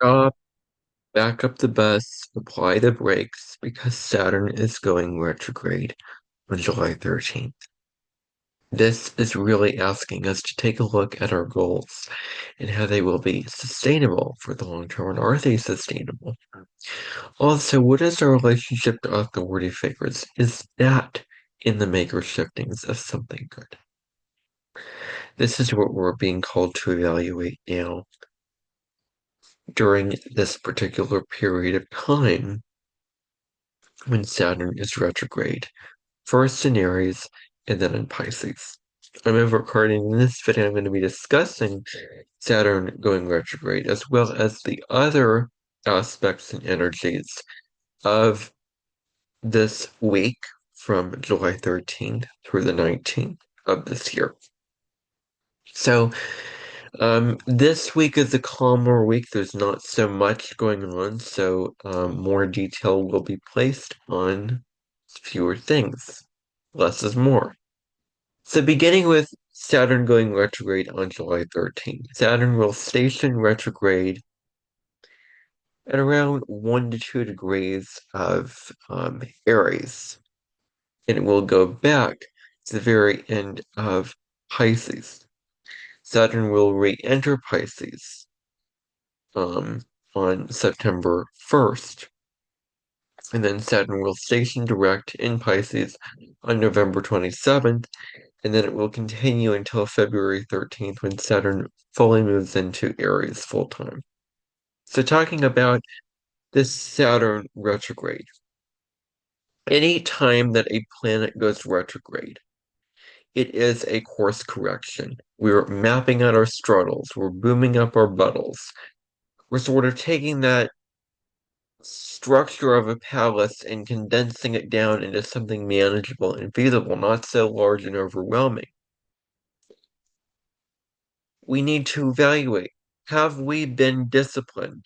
Stop, back up the bus, apply the brakes, because Saturn is going retrograde on July 13th. This is really asking us to take a look at our goals and how they will be sustainable for the long term, and are they sustainable? Also, what is our relationship to authority figures? Is that in the maker shiftings of something good? This is what we're being called to evaluate now during this particular period of time when Saturn is retrograde, first in Aries and then in Pisces. I'm recording in this video. I'm going to be discussing Saturn going retrograde as well as the other aspects and energies of this week from July 13th through the 19th of this year. So, this week is a calmer week. There's not so much going on, so more detail will be placed on fewer things. Less is more. So beginning with Saturn going retrograde on July 13th. Saturn will station retrograde at around 1 to 2 degrees of Aries. And it will go back to the very end of Pisces. Saturn will re-enter Pisces on September 1st. And then Saturn will station direct in Pisces on November 27th. And then it will continue until February 13th when Saturn fully moves into Aries full time. So, talking about this Saturn retrograde, any time that a planet goes retrograde, it is a course correction. We're mapping out our struggles, we're booming up our buttles. We're sort of taking that structure of a palace and condensing it down into something manageable and feasible, not so large and overwhelming. We need to evaluate, have we been disciplined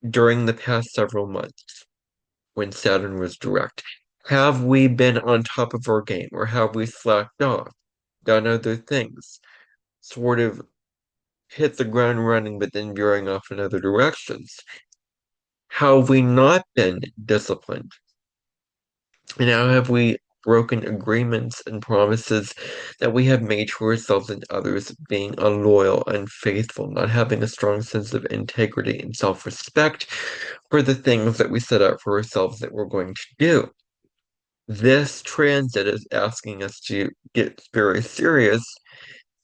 during the past several months when Saturn was direct? Have we been on top of our game, or have we slacked off, done other things, sort of hit the ground running but then veering off in other directions? How have we not been disciplined? And how have we broken agreements and promises that we have made to ourselves and others, being unloyal, unfaithful, not having a strong sense of integrity and self-respect for the things that we set out for ourselves that we're going to do? This transit is asking us to get very serious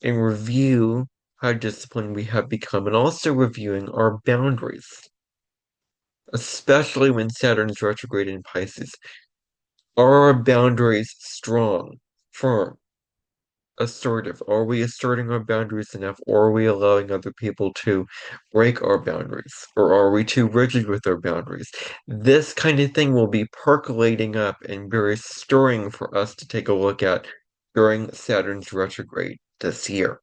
and review how disciplined we have become, and also reviewing our boundaries, especially when Saturn is retrograde in Pisces. Are our boundaries strong, firm, assertive? Are we asserting our boundaries enough, or are we allowing other people to break our boundaries? Or are we too rigid with our boundaries? This kind of thing will be percolating up and very stirring for us to take a look at during Saturn's retrograde this year.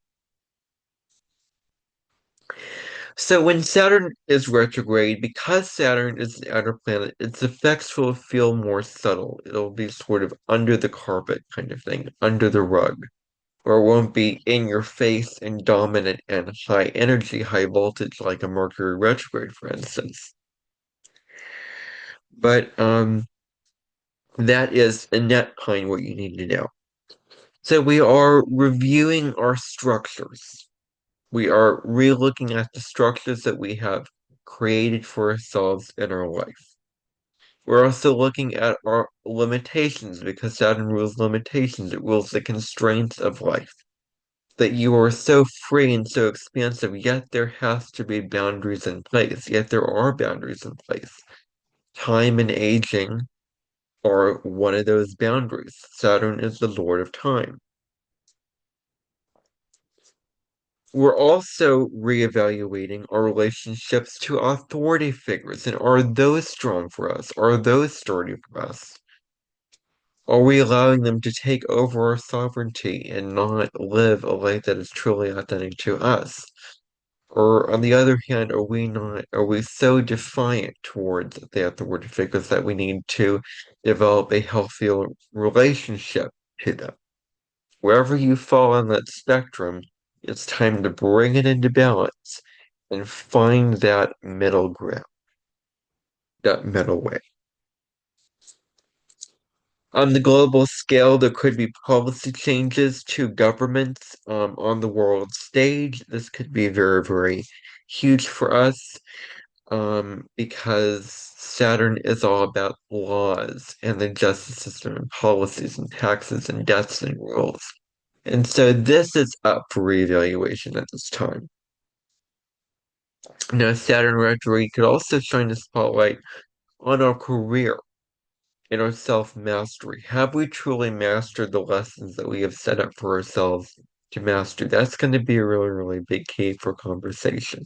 So when Saturn is retrograde, because Saturn is the outer planet, its effects will feel more subtle. It'll be sort of under the carpet kind of thing, under the rug, or it won't be in your face and dominant and high energy, high voltage like a Mercury retrograde, for instance. But that is in net kind what you need to know. So we are reviewing our structures. We are re-looking at the structures that we have created for ourselves in our life. We're also looking at our limitations because Saturn rules limitations. It rules the constraints of life. That you are so free and so expansive, yet there has to be boundaries in place. Yet there are boundaries in place. Time and aging are one of those boundaries. Saturn is the Lord of time. We're also reevaluating our relationships to authority figures, and are those strong for us? Are those sturdy for us? Are we allowing them to take over our sovereignty and not live a life that is truly authentic to us? Or on the other hand, are we so defiant towards the authority figures that we need to develop a healthier relationship to them? Wherever you fall on that spectrum, it's time to bring it into balance and find that middle ground, that middle way. On the global scale, there could be policy changes to governments on the world stage. This could be very, very huge for us because Saturn is all about laws and the justice system and policies and taxes and debts and rules. And so this is up for reevaluation at this time. Now, Saturn retrograde could also shine a spotlight on our career and our self-mastery. Have we truly mastered the lessons that we have set up for ourselves to master? That's going to be a really, really big key for conversation.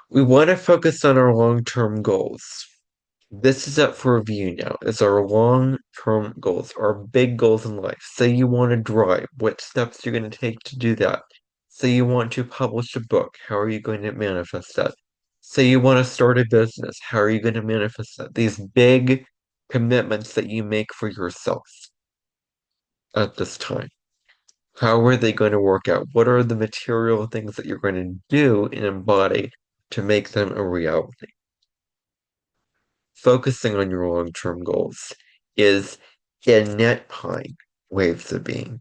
We want to focus on our long-term goals. This is up for review now. It's our long-term goals, our big goals in life. Say you want to drive, what steps you're going to take to do that. Say you want to publish a book, how are you going to manifest that? Say you want to start a business, how are you going to manifest that? These big commitments that you make for yourself at this time. How are they going to work out? What are the material things that you're going to do and embody to make them a reality? Focusing on your long-term goals is in net pine waves of being.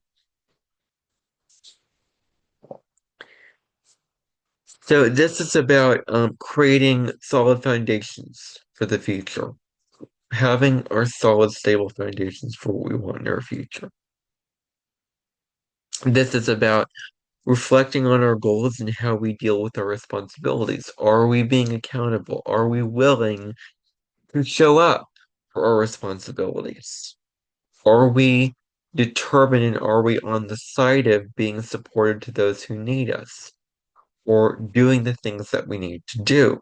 So this is about creating solid foundations for the future, having our solid, stable foundations for what we want in our future. This is about reflecting on our goals and how we deal with our responsibilities. Are we being accountable? Are we willing to show up for our responsibilities? Are we determined and are we on the side of being supportive to those who need us? Or doing the things that we need to do?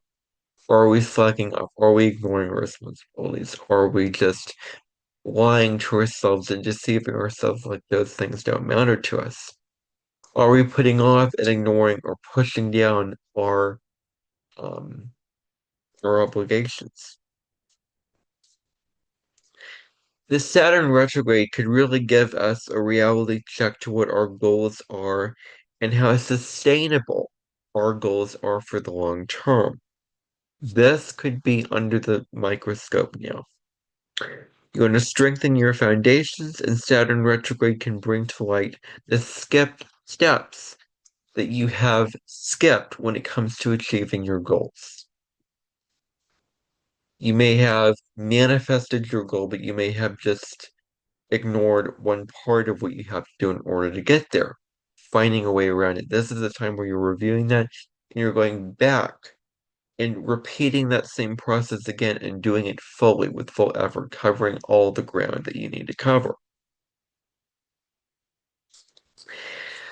Or are we slacking up? Are we ignoring our responsibilities? Or are we just lying to ourselves and deceiving ourselves like those things don't matter to us? Are we putting off and ignoring or pushing down um, our obligations? This Saturn retrograde could really give us a reality check to what our goals are and how sustainable our goals are for the long term. This could be under the microscope now. You want to strengthen your foundations, and Saturn retrograde can bring to light the skipped steps that you have skipped when it comes to achieving your goals. You may have manifested your goal, but you may have just ignored one part of what you have to do in order to get there, finding a way around it. This is the time where you're reviewing that and you're going back and repeating that same process again and doing it fully with full effort, covering all the ground that you need to cover.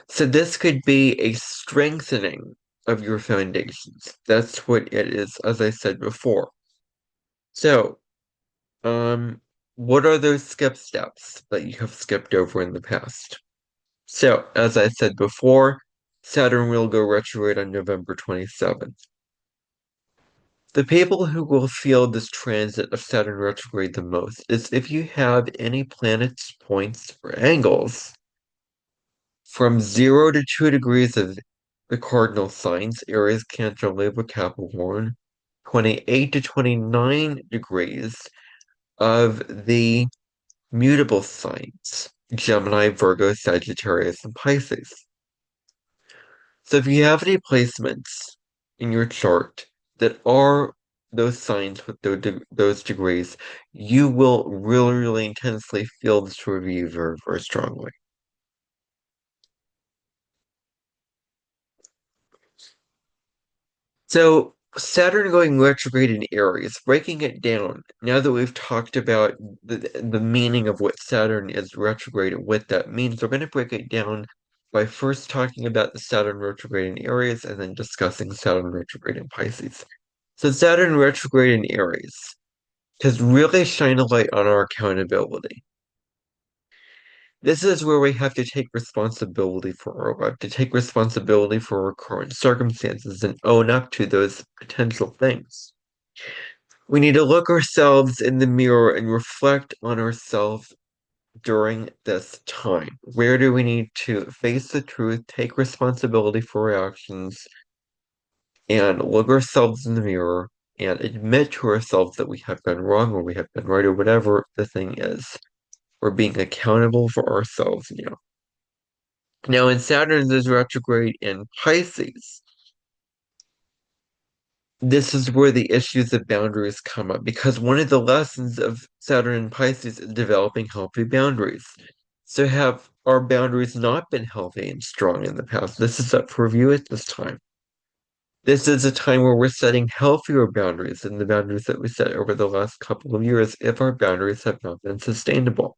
So this could be a strengthening of your foundations. That's what it is, as I said before. So, what are those skip steps that you have skipped over in the past? So, as I said before, Saturn will go retrograde on November 27th. The people who will feel this transit of Saturn retrograde the most is if you have any planets, points, or angles from 0 to 2 degrees of the cardinal signs, Aries, Cancer, Libra, Capricorn, 28 to 29 degrees of the mutable signs, Gemini, Virgo, Sagittarius, and Pisces. So if you have any placements in your chart that are those signs with those degrees, you will really, really intensely feel this review very, very strongly. So Saturn going retrograde in Aries, breaking it down, now that we've talked about the meaning of what Saturn is retrograde and what that means, we're going to break it down by first talking about the Saturn retrograde in Aries and then discussing Saturn retrograde in Pisces. So Saturn retrograde in Aries has really shined a light on our accountability. This is where we have to take responsibility for our life, to take responsibility for our current circumstances and own up to those potential things. We need to look ourselves in the mirror and reflect on ourselves during this time? Where do we need to face the truth, take responsibility for our actions, and look ourselves in the mirror and admit to ourselves that we have been wrong or we have been right or whatever the thing is? We're being accountable for ourselves now. Now, when Saturn is retrograde in Pisces, this is where the issues of boundaries come up because one of the lessons of Saturn in Pisces is developing healthy boundaries. So, have our boundaries not been healthy and strong in the past? This is up for review at this time. This is a time where we're setting healthier boundaries than the boundaries that we set over the last couple of years if our boundaries have not been sustainable.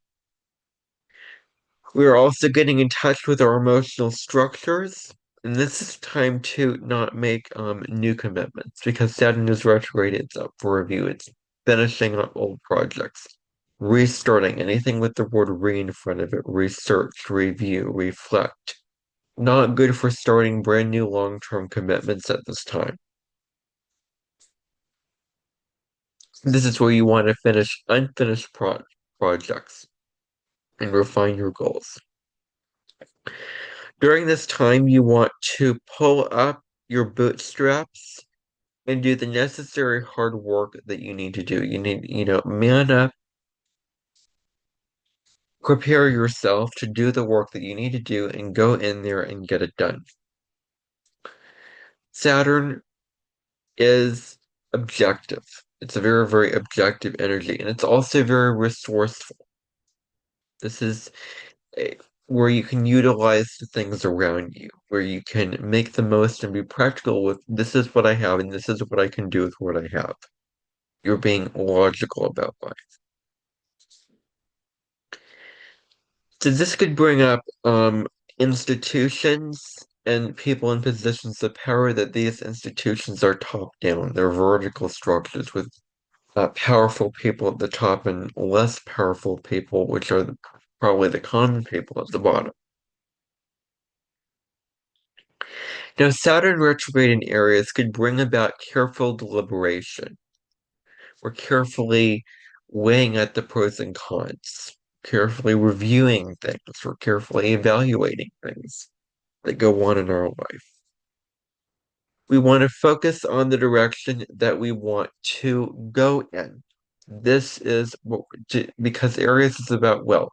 We are also getting in touch with our emotional structures, and this is time to not make new commitments because Saturn is retrograde. It's up for review. It's finishing up old projects, restarting anything with the word re in front of it, research, review, reflect. Not good for starting brand new long-term commitments at this time. This is where you want to finish unfinished projects and refine your goals. During this time, you want to pull up your bootstraps and do the necessary hard work that you need to do. You need, man up, prepare yourself to do the work that you need to do and go in there and get it done. Saturn is objective. It's a very, very objective energy, and it's also very resourceful. This is where you can utilize the things around you, where you can make the most and be practical with this is what I have and this is what I can do with what I have. You're being logical about life. So this could bring up institutions and people in positions of power that these institutions are top down. They're vertical structures with powerful people at the top and less powerful people, which are probably the common people at the bottom. Now, Saturn retrograde in Aries could bring about careful deliberation. We're carefully weighing at the pros and cons, carefully reviewing things, we're carefully evaluating things that go on in our life. We want to focus on the direction that we want to go in. This is what, because Aries is about will.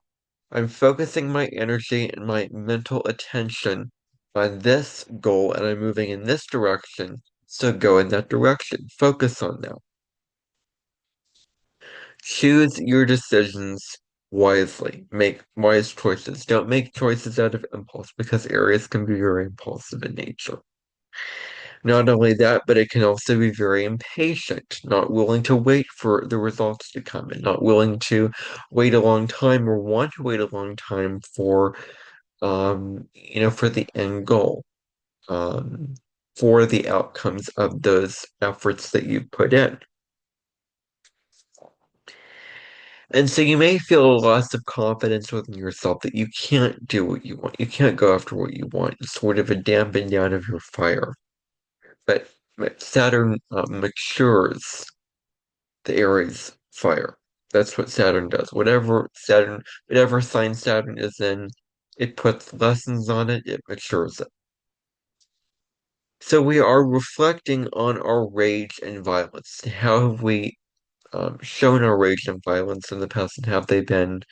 I'm focusing my energy and my mental attention on this goal and I'm moving in this direction. So go in that direction. Focus on that. Choose your decisions wisely. Make wise choices. Don't make choices out of impulse because Aries can be very impulsive in nature. Not only that, but it can also be very impatient, not willing to wait for the results to come and not willing to wait a long time or want to wait a long time for for the end goal, um, for the outcomes of those efforts that you put in. And so you may feel a loss of confidence within yourself that you can't do what you want. You can't go after what you want. It's sort of a dampen down of your fire. But, Saturn matures the Aries fire. That's what Saturn does. Whatever sign Saturn is in, it puts lessons on it, it matures it. So we are reflecting on our rage and violence. How have we shown our rage and violence in the past, and have they been,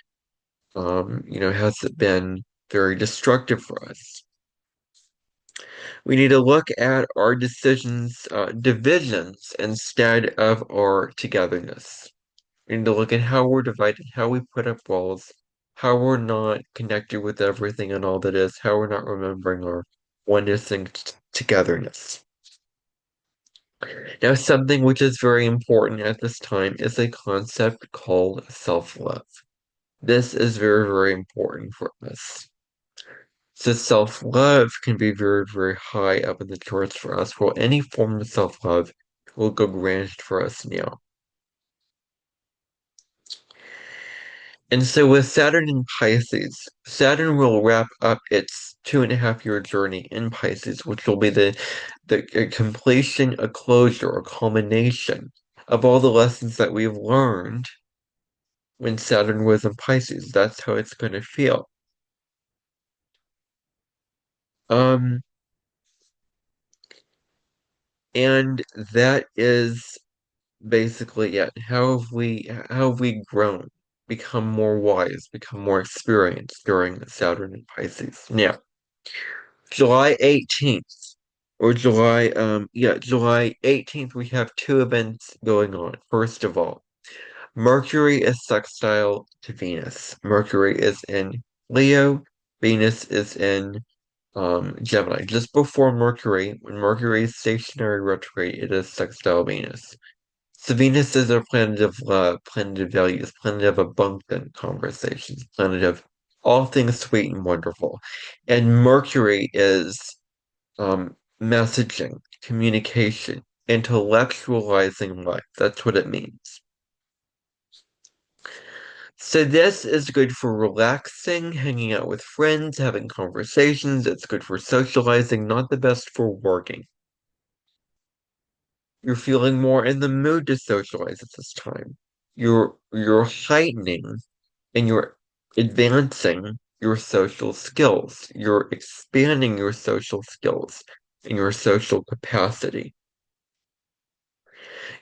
has it been very destructive for us? We need to look at our divisions instead of our togetherness. We need to look at how we're divided, how we put up walls, how we're not connected with everything and all that is, how we're not remembering our oneness and togetherness. Now, something which is very important at this time is a concept called self-love. This is very, very important for us. So self-love can be very, very high up in the charts for us. Well, any form of self-love will go grand for us now. And so with Saturn in Pisces, Saturn will wrap up its 2.5 year journey in Pisces, which will be the completion, a closure, a culmination of all the lessons that we've learned when Saturn was in Pisces. That's how it's going to feel. Um, and that is basically it. How have we grown, become more wise, become more experienced during Saturn and Pisces? Now, July 18th, or July 18th, we have two events going on. First of all, Mercury is sextile to Venus. Mercury is in Leo, Venus is in Gemini. Just before Mercury, when Mercury is stationary retrograde, it is sextile Venus. So Venus is a planet of love, planet of values, planet of abundant conversations, planet of all things sweet and wonderful. And Mercury is messaging, communication, intellectualizing life. That's what it means. So this is good for relaxing, hanging out with friends, having conversations. It's good for socializing, not the best for working. You're feeling more in the mood to socialize at this time. You're heightening and you're advancing your social skills. You're expanding your social skills and your social capacity.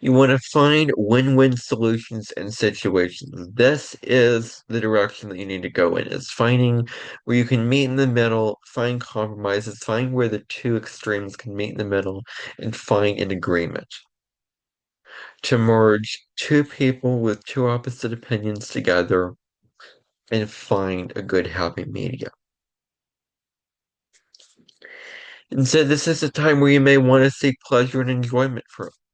You want to find win-win solutions and situations. This is the direction that you need to go in, is finding where you can meet in the middle, find compromises, find where the two extremes can meet in the middle, and find an agreement to merge two people with two opposite opinions together and find a good happy medium. And so this is a time where you may want to seek pleasure and enjoyment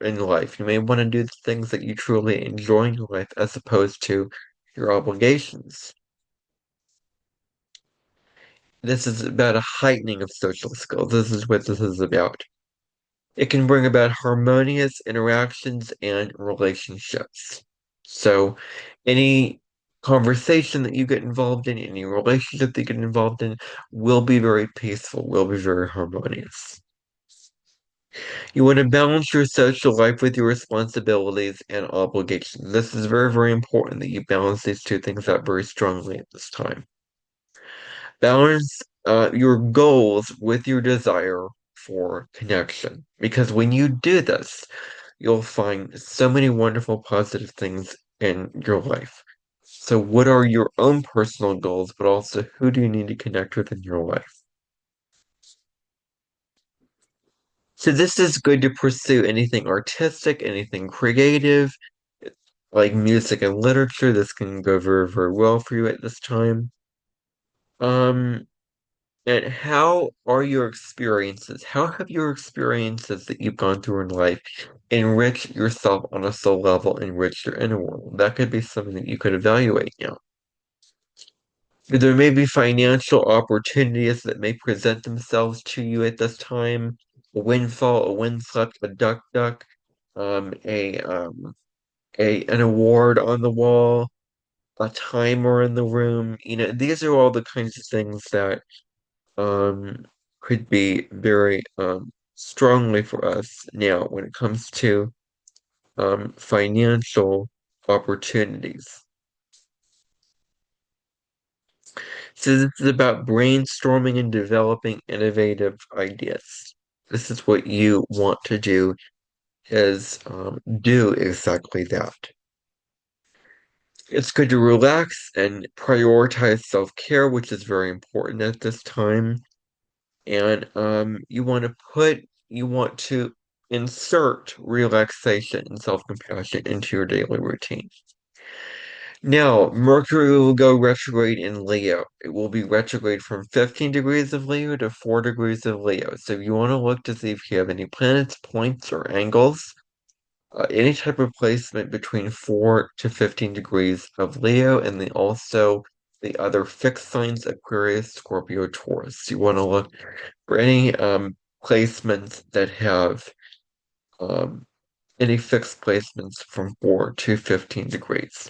in life. You may want to do the things that you truly enjoy in your life as opposed to your obligations. This is about a heightening of social skills. This is what this is about. It can bring about harmonious interactions and relationships. So, any conversation that you get involved in, any relationship that you get involved in, will be very peaceful, will be very harmonious. You want to balance your social life with your responsibilities and obligations. This is very, very important that you balance these two things out very strongly at this time. Balance your goals with your desire for connection. Because when you do this, you'll find so many wonderful positive things in your life. So, what are your own personal goals, but also who do you need to connect with in your life? So this is good to pursue anything artistic, anything creative, like music and literature. This can go very, very well for you at this time. Um, and how are your experiences? How have your experiences that you've gone through in life enriched yourself on a soul level, enriched your inner world? That could be something that you could evaluate now. There may be financial opportunities that may present themselves to you at this time. A windfall, a windswept, a duck, um, a um, an award on the wall, a timer in the room. These are all the kinds of things that um could be very strongly for us now when it comes to financial opportunities. So this is about brainstorming and developing innovative ideas. This is what you want to do, is do exactly that. It's good to relax and prioritize self-care, which is very important at this time. And you want to insert relaxation and self-compassion into your daily routine. Now, Mercury will go retrograde in Leo. It will be retrograde from 15 degrees of Leo to 4 degrees of Leo. So if you want to look to see if you have any planets, points, or angles, any type of placement between 4 to 15 degrees of Leo, and then also the other fixed signs, Aquarius, Scorpio, Taurus. You want to look for any placements that have um, any fixed placements from 4 to 15 degrees.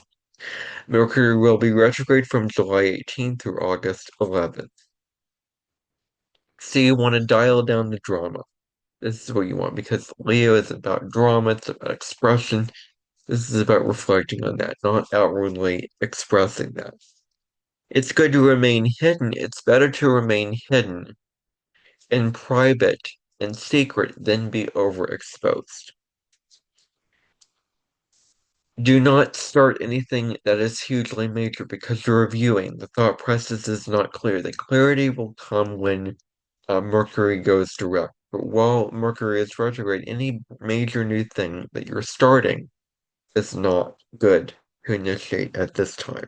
Mercury will be retrograde from July 18th through August 11th. So you want to dial down the drama. This is what you want because Leo is about drama, it's about expression. This is about reflecting on that, not outwardly expressing that. It's good to remain hidden. It's better to remain hidden and private and secret than be overexposed. Do not start anything that is hugely major because you're reviewing. The thought process is not clear. The clarity will come when Mercury goes direct. But while Mercury is retrograde, any major new thing that you're starting is not good to initiate at this time.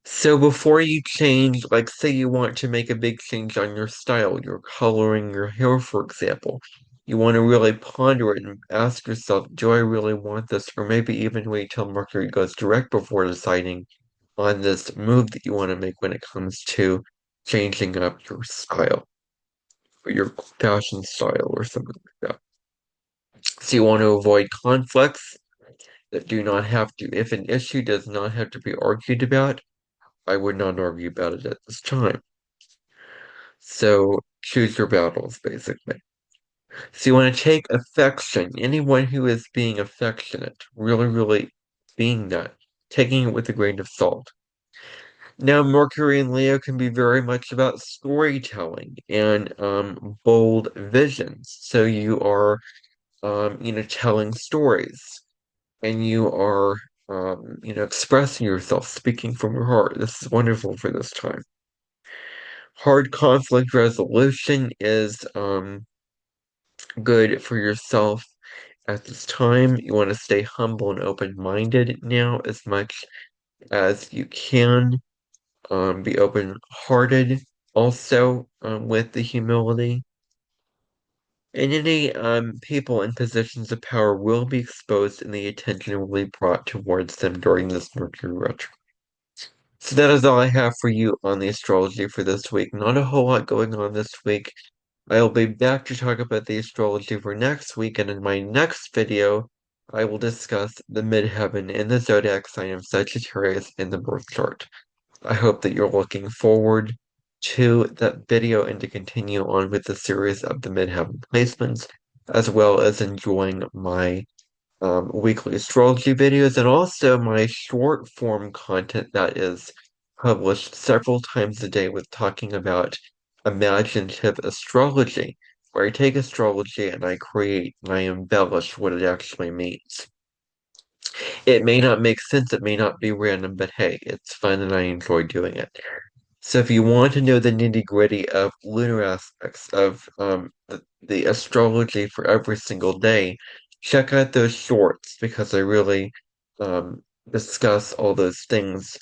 So before you change, like say you want to make a big change on your style, you're coloring your hair, for example, you want to really ponder it and ask yourself, do I really want this? Or maybe even wait till Mercury goes direct before deciding on this move that you want to make when it comes to changing up your style, or your fashion style, or something like that. So you want to avoid conflicts that do not have to, if an issue does not have to be argued about, I would not argue about it at this time. So choose your battles, basically. So you want to take affection, anyone who is being affectionate, really, really being that, taking it with a grain of salt. Now, Mercury and Leo can be very much about storytelling and bold visions. So you are, telling stories and you are, expressing yourself, speaking from your heart. This is wonderful for this time. Hard conflict resolution is good for yourself at this time. You want to stay humble and open-minded now as much as you can. Be open-hearted also with the humility. And any people in positions of power will be exposed and the attention will be brought towards them during this Mercury retrograde. So that is all I have for you on the astrology for this week. Not a whole lot going on this week. I'll be back to talk about the astrology for next week, and in my next video, I will discuss the midheaven and the zodiac sign of Sagittarius in the birth chart. I hope that you're looking forward to that video and to continue on with the series of the midheaven placements, as well as enjoying my weekly astrology videos and also my short form content that is published several times a day with talking about imaginative astrology, where I take astrology and I create and I embellish what it actually means. It may not make sense, it may not be random, but hey, it's fun and I enjoy doing it. So if you want to know the nitty-gritty of lunar aspects of the astrology for every single day, check out those shorts because I really discuss all those things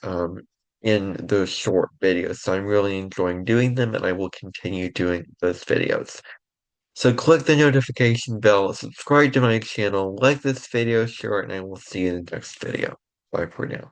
in those short videos. So I'm really enjoying doing them and I will continue doing those videos. So click the notification bell, subscribe to my channel, like this video, share it, and I will see you in the next video. Bye for now.